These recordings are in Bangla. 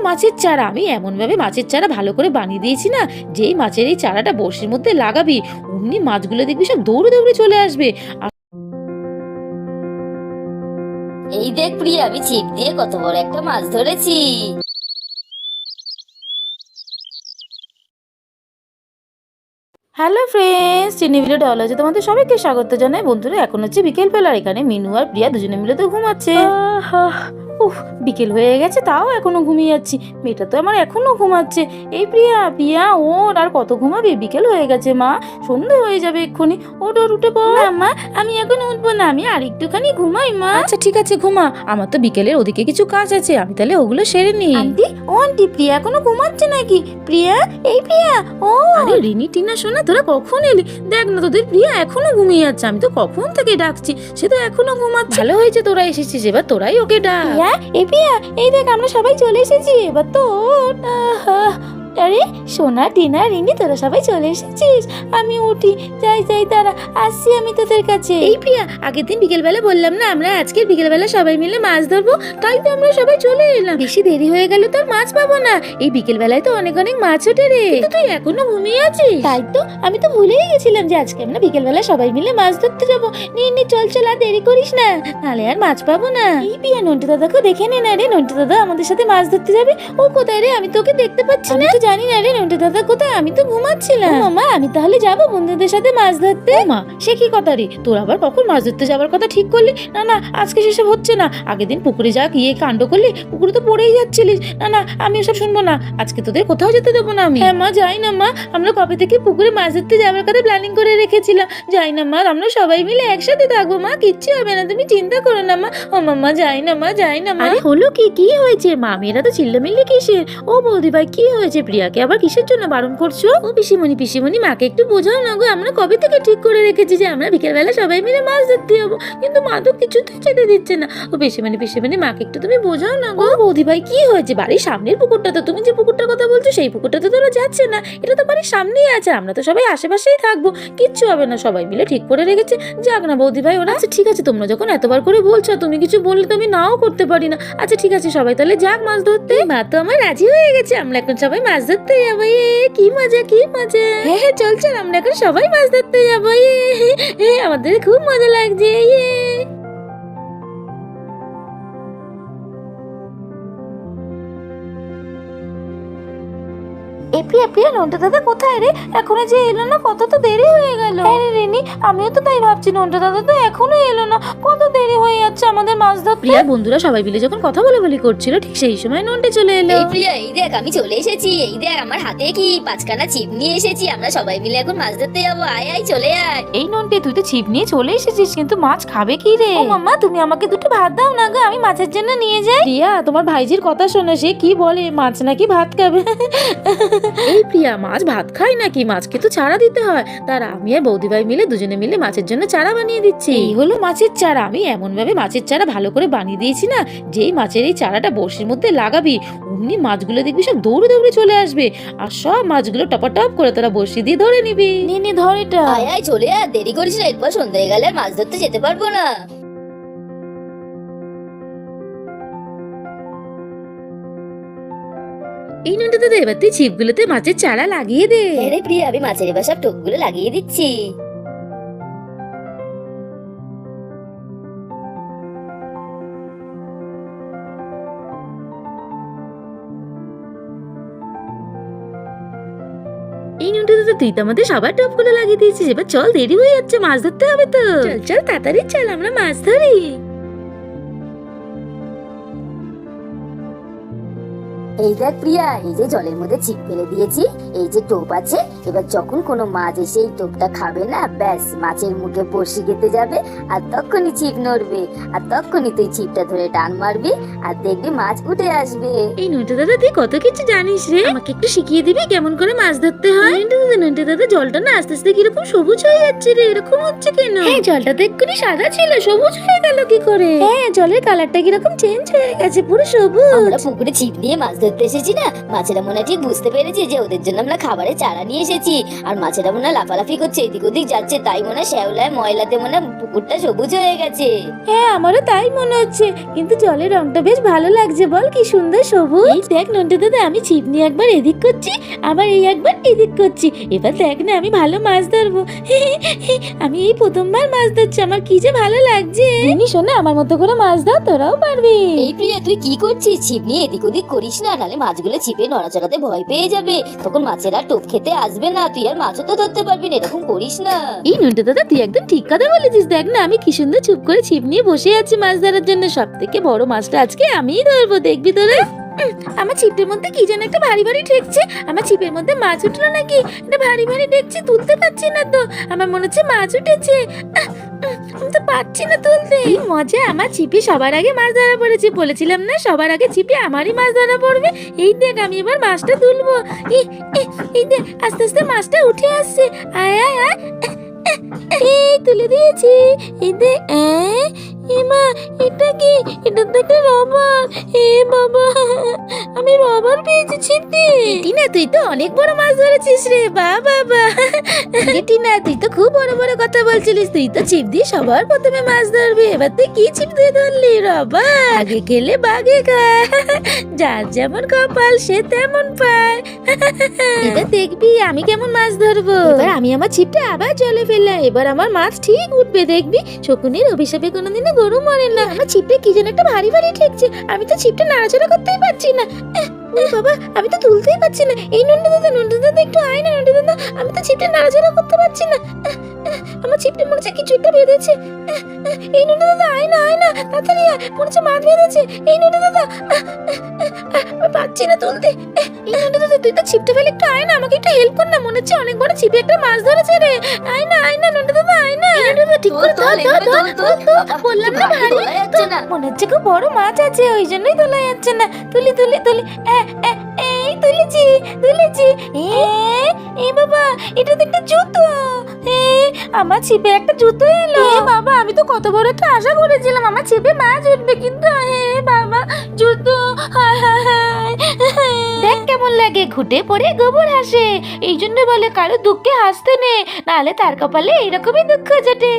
মাছের চারা, আমি এমন ভাবে মাছের চারা ভালো করে বানিয়ে দিয়েছি না, যেই মাছের এই চারাটা বড়শির মধ্যে লাগাবি অমনি মাছগুলো দেখবি সব দৌড়ে দৌড়ে চলে আসবে। এই দেখ প্রিয়া, আমি ছিপ দিয়ে কত বড় একটা মাছ ধরেছি। হ্যালো ফ্রেন্ডস, চিনি ভিডিও ডলজে তোমাদের সবাইকে স্বাগত জানাই। বন্ধুরা, এখন হচ্ছে বিকেল বেলা, এখানে মিনু আর প্রিয়া দুজনে মিলে তো ঘুমাচ্ছে। বিকেল হয়ে গেছে তাও এখনো ঘুমিয়ে যাচ্ছি। মেয়েটা তো আমার এখনো ঘুমাচ্ছে। এই প্রিয়া, প্রিয়া ওর আর কত ঘুমাবে? বিকেল হয়ে গেছে মা, সন্ধ্যে হয়ে যাবে এক্ষুনি। ওর উঠে পড়। মা, আমি এখন উঠবো না, আমি আর একটুখানি ঘুমাই মা। আচ্ছা ঠিক আছে ঘুমা, আমার তো বিকেলের ওদিকে কিছু কাজ আছে, আমি তাহলে ওগুলো সেরে নিই। আন্টি, ও আন্টি, প্রিয়া এখনো ঘুমাচ্ছে নাকি? প্রিয়া, এই প্রিয়া, ও আরে রিনি টিনা শোনা, তোরা কখন এলি? দেখ না, তোদের প্রিয়া এখনো ঘুমিয়ে যাচ্ছে। আমি তো কখন থেকে ডাকছি, সে তো এখনো ঘুমাচ্ছে। ভালো হয়েছে তোরা এসেছিস, এবার তোরাই ওকে ডাক। এই প্রিয়া, এই দেখ আমরা সবাই চলে এসেছি, এবার তো আরে সোনা, টিনা, রিনি, তোরা সবাই চলে এসেছিস। আমি উঠি, যাই যাই, তারা আসছি আমি তোদের কাছে। এই প্রিয়া, আগের দিন বিকেলবেলা বললাম না আমরা আজকের বিকেলবেলা সবাই মিলে মাছ ধরবো, তাই তো আমরা সবাই চলে এলাম। বেশি দেরি হয়ে গেল তো আর মাছ পাবো না। এই বিকেলবেলায় তো অনেক অনেক মাছ ওঠে রে। কিন্তু তুই এখনো ঘুমিয়ে আছিস। তাই তো, আমি তো ভুলেই গেছিলাম যে আজকে আমরা বিকেলবেলা সবাই মিলে মাছ ধরতে যাবো। নি চল চল, আর দেরি করিস না, নাহলে আর মাছ পাবো না। এই প্রিয়া, নন্টু দাদাকে দেখে নে না রে, নন্টু দাদা আমাদের সাথে মাছ ধরতে যাবে। ও কোথায় রে? আমি তোকে দেখতে পাচ্ছি না। জানি না রে নন্টু দাদা কোথায়, আমি তো ঘুমাচ্ছিলাম। মামা, আমি তাহলে যাবো বন্ধুদের সাথে মাছ ধরতে। মা, সে কি কথা রে? তোর আবার কখন মাছ ধরতে যাবার কথা ঠিক করলি? না না, আজকে সেসব হচ্ছে না। আগের দিন পুকুরে যা গিয়ে কাণ্ড করলি, পুকুরে তো পড়েই যাচ্ছিলিস। না না, আমি এসব শুনবো না, আজকে তোদের কোথাও যেতে দেবো না আমি। হ্যাঁ মা, যাই না মা, আমরা কবে থেকে পুকুরে মাছ ধরতে যাবার কথা প্ল্যানিং করে রেখেছিলাম। যাই না মা, আমরা সবাই মিলে একসাথে থাকবো মা, কিচ্ছু হবে না, তুমি চিন্তা করো না মা। ও মাম্মা, যাই না মা, যাই না মা। আরে হলো কি, কি হয়েছে মা? মেয়েরা তো চিল্লামিল্লি কিসের? ও বৌদি ভাই, কি হয়েছে? প্রিয়াকে আবার কিসের জন্য বারণ করছো? ও পিসিমণি, মাকে একটু বোঝাও না গো। আমরা কবে থেকে ঠিক করে রেখেছি যে আমরা বিকেলবেলা সবাই মিলে মাছ ধরতে যাবো, কিন্তু মা তো কিছুতেই যেতে দিচ্ছে না। ও পিসিমণি, মাকে একটু তুমি বোঝাও না গো। বৌদি ভাই, কি হয়েছে? বাড়ির সামনের পুকুরটা তো, তুমি যে পুকুরটার কথা বলছো সেই পুকুরটা তো তোরা যাচ্ছে না, এটা তো বাড়ির সামনেই আছে, আমরা তো সবাই আশেপাশেই থাকবো, কিচ্ছু হবে না, সবাই মিলে ঠিক করে রেখেছে। যাক না বৌদি ভাই ওরা। আচ্ছা ঠিক আছে, তোমরা যখন এতবার করে বলছো, তুমি কিছু বললে তো আমি নাও করতে পারি না। আচ্ছা ঠিক আছে, সবাই তাহলে যাক মাছ ধরতে। মা তো আমার রাজি হয়ে গেছে, আমরা এখন সবাই মাছ ধরতে যাবো। কি মজা, কি মজা। হ্যাঁ হ্যাঁ, চল চল, আমরা এখন সবাই মাছ ধরতে যাবো। আমাদের খুব মজা লাগছে। প্রিয়া, নন্টু দাদা কোথায় রে? এখনো যে এলো না, কত তো দেরি হয়ে গেল। হ্যাঁ রে রিনি, আমিও তো তাই ভাবছি, নন্টু দাদা তো এখনো এলো না, কত দেরি হয়ে যাচ্ছে আমাদের মাছ ধরতে। প্রিয়ার বন্ধুরা সবাই মিলে যখন কথা বলি করছিল, ঠিক সেই সময় নন্টে চলে এলো। এই প্রিয়া, এই দেখ আমি চলে এসেছি। এই দেখ আমার হাতে কি 5খানা ছিপ নিয়ে এসেছি, আমরা সবাই মিলে এখন মাছ ধরতে যাবো। আয় আয়, চলে আয়। এই নন্টে, তুই তো ছিপ নিয়ে চলে এসেছিস, কিন্তু মাছ খাবে কি রে? ও মাম্মা, তুমি আমাকে দুটো ভাত দাও না গো, আমি মাছের জন্য নিয়ে যাই। প্রিয়া, তোমার ভাইজির কথা শোনো, সে কি বলে মাছ নাকি ভাত খাবে। এই প্রিয়া, মাছ ভাত খায় নাকি? মাছকে তো চারা দিতে হয়। তার আমি আর বৌদি ভাই মিলে দুজনে মিলে মাছের জন্য চারা বানিয়ে দিচ্ছি। এই হলো মাছের চারা, আমি এমন ভাবে মাছের চারা ভালো করে বানিয়ে দিয়েছি না, যেই মাছের এই চারাটা বড়শির মধ্যে লাগাবি অমনি মাছগুলো দেখবি সব দৌড়ে দৌড়ে চলে আসবে, আর সব মাছগুলো টপাটপ করে তোরা বড়শি দিয়ে ধরে নিবি। নে ধর এটা। আয় আয়, চলে আয়, দেরি করিস না, এরপর সন্ধ্যা হয়ে গেলে আর মাছ ধরতে যেতে পারবো না। এই নন্টু দাদা, এবার তুই ছিপগুলোতে মাছের চারা লাগিয়ে দে। হ্যাঁ রে প্রিয়া, আমি মাছের এবার সব টোপগুলো লাগিয়ে দিচ্ছি। এই নন্টু দাদা, তুই তো আমাদের সবার টপগুলো লাগিয়ে দিয়েছিস, এবার চল, দেরি হয়ে যাচ্ছে, মাছ ধরতে হবে তো। চল চল তাড়াতাড়ি চল, আমরা মাছ ধরি। এই দেখ প্রিয়া, এই যে জলের মধ্যে ছিপ ফেলে দিয়েছি, এই যে টোপ আছে, এবার যখন কোনো মাছ এসে এই টোপটা খাবে না, ব্যাস মাছের মুখে বড়শি গেঁথে যাবে, আর তখনই ছিপ নড়বে, আর তখনই তুই ছিপটা ধরে টান মারবি, আর দেখবি মাছ উঠে আসবে। এই নন্টু দাদা, তুই কত কিছু জানিস রে, আমাকে একটু শিখিয়ে দিবি কেমন করে মাছ ধরতে হয়? নন্টু দাদা, জলটা না আস্তে আস্তে কিরকম সবুজ হয়ে যাচ্ছে রে, এরকম হচ্ছে কেন? হ্যাঁ, জলটা তো এক্ষুনি সাদা ছিল, সবুজ হয়ে গেল কি করে? হ্যাঁ, জলের কালারটা কিরকম চেঞ্জ হয়ে গেছে, পুরো সবুজ। আমরা পুকুরে ছিপ দিয়ে মাছ ধরতে এসেছি না, মাছেরা মনে হয় ঠিক বুঝতে পেরেছে যে ওদের জন্য আমরা খাবারের চারা নিয়ে এসেছি। আর মাছেরা মনে হয় লাফালাফি করছে, এদিক ওদিক যাচ্ছে, তাই মনে হয় শ্যাওলায় ময়লাতে মনে হয় পুকুরটা সবুজ হয়ে গেছে। হ্যাঁ আমারও তাই মনে হচ্ছে, কিন্তু জলের রংটা বেশ ভালো লাগছে, বল কি সুন্দর সবুজ। এই দেখ নন্টু দাদা, আমি ছিপ নিয়ে একবার এদিক করছি, আবার এই একবার এদিক করছি। এবার দেখ না আমি ভালো মাছ ধরবো। আমি এই প্রথমবার মাছ ধরছি, আমার কি যে ভালো লাগছে। শোনা, আমার মতো করে মাছ ধর, তোরাও পারবি। এই প্রিয়া, তুই কি করছিস? ছিপ নিয়ে এদিক ওদিক করিস না, নাহলে মাছগুলো ছিপে নড়াচড়াতে ভয় পেয়ে যাবে, তখন মাছেরা টোপ খেতে আসবে না, তুই আর মাছও তো ধরতে পারবি না, এরকম করিস না। এই নন্টু দাদা, তুই একদম ঠিক কথা বলেছিস। দেখ না আমি কি সুন্দর চুপ করে ছিপ নিয়ে বসে আছি মাছ ধরার জন্য। সব থেকে বড় মাছটা আজকে আমিই ধরবো, দেখবি তোরা। আমার ছিপের মধ্যে কি যেন একটা ভারী ভারী ঠেকছে। আমার ছিপের মধ্যে মাছ উঠলো নাকি? এটা ভারী ভারী ঠেকছে, তুলতে পারছি না তো। আমার মনে হচ্ছে মাছ উঠেছে, আমি তো পারছি না তুলতে। এই মজা, আমার ছিপে সবার আগে মাছ ধরা পড়েছে। বলেছিলাম না সবার আগে ছিপে আমারই মাছ ধরা পড়বে। এই দেখ আমি এবার মাছটা তুলবো। এই দেখ আস্তে আস্তে মাছটা উঠে আসছে। আয় আয় আয়, এই তুলে দিয়েছি। এই দেখ, মা এটা কি? এটা তো একটা রবার। বাবা, আমি রবার পেয়েছি ছিপতে। টিনা, তুই তো অনেক বড় মাছ ধরেছিস রে। বাবা টিনা, তুই তো খুব বড় বড় কথা বলছিলিস। তুই তো ছিপ দিয়ে সবার প্রথমে মাছ ধরবি, এবার তুই কি ছিপ দিয়ে ধরলি? রবার। আগে খেলে বাগে খায়, যার যেমন কপাল সে তেমন পায়। এবার দেখবি আমি কেমন মাছ ধরবো। এবার আমি আমার ছিপটা আবার জলে ফেললাম, এবার আমার মাছ ঠিক উঠবে, দেখবি। শকুনের অভিশাপে কোনোদিনও গরু মরে না। আমার ছিপটা কি যেন একটা ভারী ভারী ঠেকছে, আমি তো ছিপটা নাড়াচাড়া করতেই পারছি না। বাবা, আমি তো তুলতেই পারছি না। এই নন্টু দাদা একটু আয় না। নন্টু দাদা, আমি তো ছিপটা নাড়াচাড়া করতে পারছি না। আমার ছিপটা মনে হচ্ছে কিছু একটা বেঁধেছে। এই নন্টু দাদা আয় না তাড়াতাড়ি আয়, মনে হচ্ছে মাছ বেঁধেছে। এই নন্টু দাদা, আমি পারছি না তুলতে। এই নন্টু দাদা, তুই তো ছিপটা ফেলে একটু আয় না, আমাকে একটু হেল্প কর না। মনে হচ্ছে অনেক বড় ছিপে একটা মাছ ধরেছে রে। আয় না নন্টু দাদা, আয় না। নন্টু দাদা ঠিক করে ধর। বললাম না ভারী, মনে হচ্ছে খুব বড় মাছ আছে, ওই জন্যই তোলা যাচ্ছে না। তুলি এই তুলেছি। বাবা, এটা তো একটা জুতো। আমার ছিপে একটা জুতো এলো। বাবা, আমি তো কত বড় একটা আশা করেছিলাম আমার ছিপে মাছ উঠবে, কিন্তু বাবা, জুতো। দেখ কেমন লাগে, ঘুটে পড়ে গোবর হাসে। এই জন্য বলে কারো দুঃখে হাসতে নেই, নাহলে তার কপালে এইরকমই দুঃখ জেটে।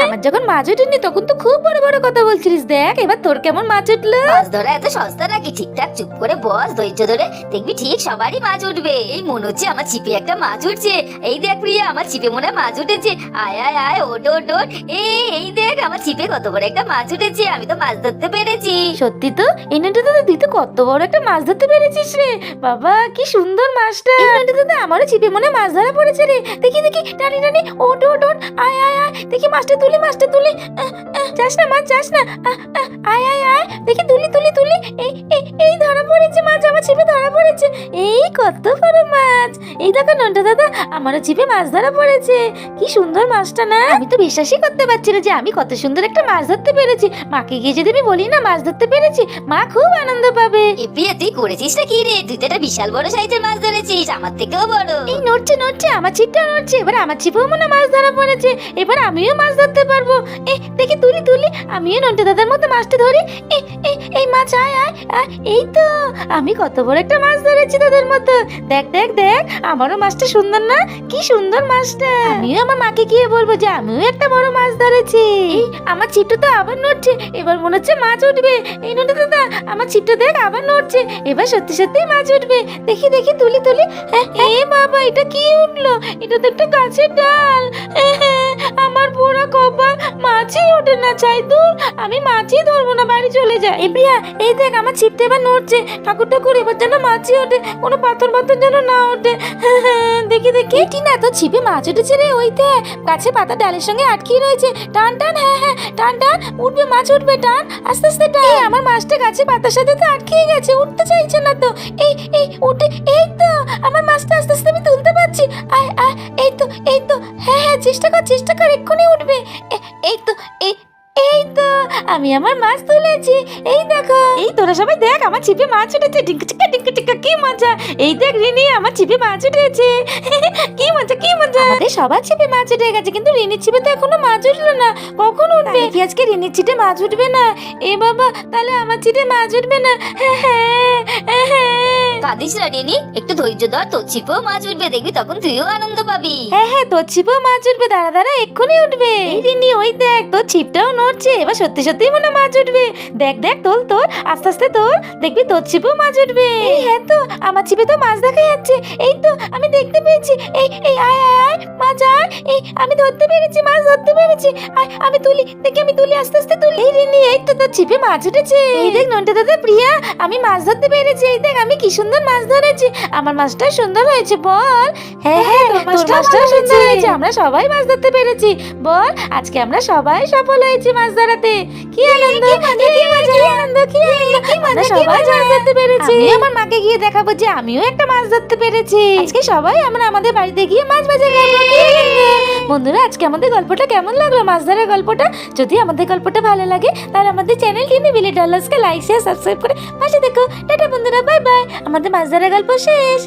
আমার যখন মাছ উঠেনি তখন তো খুব বড় বড় কথা বলছিলিস। দেখ এবার তোর কেমন মাছ উঠলো। মাছ ধরা এত সস্তা নাকি? ঠিকঠাক চুপ করে বস, ধৈর্য ধরে দেখবি ঠিক সবারই মাছ উঠবে। এই মনে হচ্ছে আমার ছিপে একটা মাছ উঠছে। এই দেখ প্রিয়া, আমার ছিপে মনে হয় মাছ উঠেছে। আয় আয় আয়, ওট। এই দেখ আমার ছিপে কত বড় একটা মাছ উঠেছে, আমি তো মাছ ধরতে পেরেছি। সত্যি তো? এই নন্টু দাদা, তুই তো কত বড় একটা মাছ ধরতে পেরেছিস রে। বাবা, কি সুন্দর মাছটা। এই নন্টু দাদা, আমারও ছিপে মনে হয় মাছ ধরা পড়েছে রে। দেখি টানি ওট। আয় দেখি মাছটা তুলি। যাস না মাছ, যাস না। আয় দেখি তুলি। এই ধরা পড়েছে মাছ, আমার ছিপে ধরা পড়েছে। এই কত বড় মাছ। এই দেখো নন্টু দাদা, আমারও ছিপে মাছ ধরা পড়েছে। কি সুন্দর মাছটা না? আমি তো বিশ্বাসই করতে পারছি না যে আমি কত সুন্দর একটা মাছ ধরতে পেরেছি। মাকে গিয়ে যদি আমি বলি না মাছ ধরতে পেরেছি, মা খুব আনন্দ পাবে। এ প্রিয়া, তুই করেছিস না কি রে? তুই তো একটা বিশাল বড় সাইজের মাছ ধরেছিস, আমার থেকেও বড়। এই নড়ছে, আমার ছিপটা নড়ছে। এবার আমার ছিপেও মনে মাছ ধরা পড়েছে। এবার আমিও মাছ ধরতে পারবো। দেখি তুলি। আমিও নন্টু দাদার মতো মাছটা ধরি। এই মাছ, আয়। এই তো আমি কত বড় একটা মাছ ধরেছি তোদের মতো। দেখ আমারও মাছটা সুন্দর না? কি সুন্দর মাছটা। আমিও আমার মাকে গিয়ে বলবো যে আমিও একটা বড় মাছ ধরেছি। আমার ছিপটা তো আবার নড়ছে, এবার মনে হচ্ছে মাছ উঠবে। এই নন্টু দাদা, আমার ছিপটা দেখ আবার নড়ছে, এবার সত্যি মাছ উঠবে। দেখি তুলি। বাবা, এটা কি উঠলো? এটা তো একটা গাছের ডাল। আমার পোড়া কপাল, মাছই ওঠে না। চাই দূর, আমি মাছই ধরবো না, বাড়ি চলে যাই। প্রিয়া, এই দেখ আমার ছিপটা এবার নড়ছে। ঠাকুর এবার যেন মাছই ওঠে, কোনো পাথর যেন না ওঠে। দেখি টিনা, তো ছিপে মাছ উঠেছে রে। ওই দেখ গাছে পাতা ডালের সঙ্গে আটকে রয়েছে। টান টান, উঠবে মাছ, উঠবে। টান, আস্তে টান। আমার মাছটা গাছে পাতার সাথে তো আটকে গেছে, উঠতে চাইছে না তো। এই উঠে, এই তো আমার মাছটা আস্তে আমি তুলতে পারছি। আয় এই তো হ্যাঁ, চেষ্টা কর, এক্ষুনি উঠবে। এই তো আমি আমার মাছ তুলেছি। এই দেখো এই তোরা সবাই দেখ আমার ছিপে মাছ উঠেছে, টিঙ্কু চিকা কি মজা। এই দেখ রিনি আমার ছিপে মাছ উঠেছে কি মজা কি মজা। আমাদের সবার ছিপে মাছ উঠে গেছে, কিন্তু রিনির ছিপে তো এখনো মাছ উঠলো না। কখন উঠবে? কি আজকে রিনির ছিটে মাছ উঠবে না? এ বাবা, তাহলে আমার ছিটে মাছ উঠবে না। কাঁদিস না রেনি, একটু ধৈর্য ধর, তোর ছিপেও মাছ উঠবে, দেখবি তখন তুইও আনন্দ পাবি। হ্যাঁ তোর ছিপেও মাছ উঠবে, দাঁড়া দাঁড়া এক্ষুনি উঠবে। এই রিনি ওই দেখ তোর ছিপটাও নড়ছে, এবার সত্যি সত্যি মনে হয় মাছ উঠবে। দেখ দেখ তোল তোর, আস্তে আস্তে তোল, দেখবি তোর ছিপেও মাছ উঠবে। হ্যাঁ তো আমার ছিপে তো মাছ দেখা যাচ্ছে, এই তো আমি দেখতে পেয়েছি। এই এই আয় আয় আয় মাছ আয়, এই আমি ধরতে পেরেছি, মাছ ধরতে পেরেছি। আয় আমি তুলি, দেখি আমি তুলি, আস্তে আস্তে তুলি। এই রিনি এই তো তোর ছিপে মাছ উঠেছে। এই দেখ নন্টে দাদা প্রিয়া, আমি মাছ ধরতে পেরেছি। এই দেখ আমি কি সুন্দর মাছ ধরেছি, আমার মাছটা সুন্দর হয়েছে বল। হ্যাঁ হ্যাঁ তোর মাছটাও সুন্দর হয়েছে, আমরা সবাই মাছ ধরতে পেরেছি। বল আজকে আমরা সবাই সফল হয়েছি মাছ ধরাতে। কি আনন্দ কি মজা, কি আনন্দ কি আনন্দ, আমরা সবাই মাছ ধরতে পেরেছি। আমি আমার মাকে গিয়ে দেখাবো যে আমিও একটা মাছ ধরতে পেরেছি। আজকে সবাই আমরা আমাদের বাড়িতে গিয়ে মাছ ভাজা খাবো। কি আনন্দ। বন্ধুরা আজকে আমাদের গল্পটা কেমন লাগলো, মাছ ধরার গল্পটা? যদি আমাদের গল্পটা ভালো লাগে তাহলে আমাদের চ্যানেল টিনি ভিলি ডলার্সকে লাইক শেয়ার সাবস্ক্রাইব করে পাশে দেখো। টাটা বন্ধুরা, বাই বাই। আমাদের মাছ ধরার গল্প শেষ।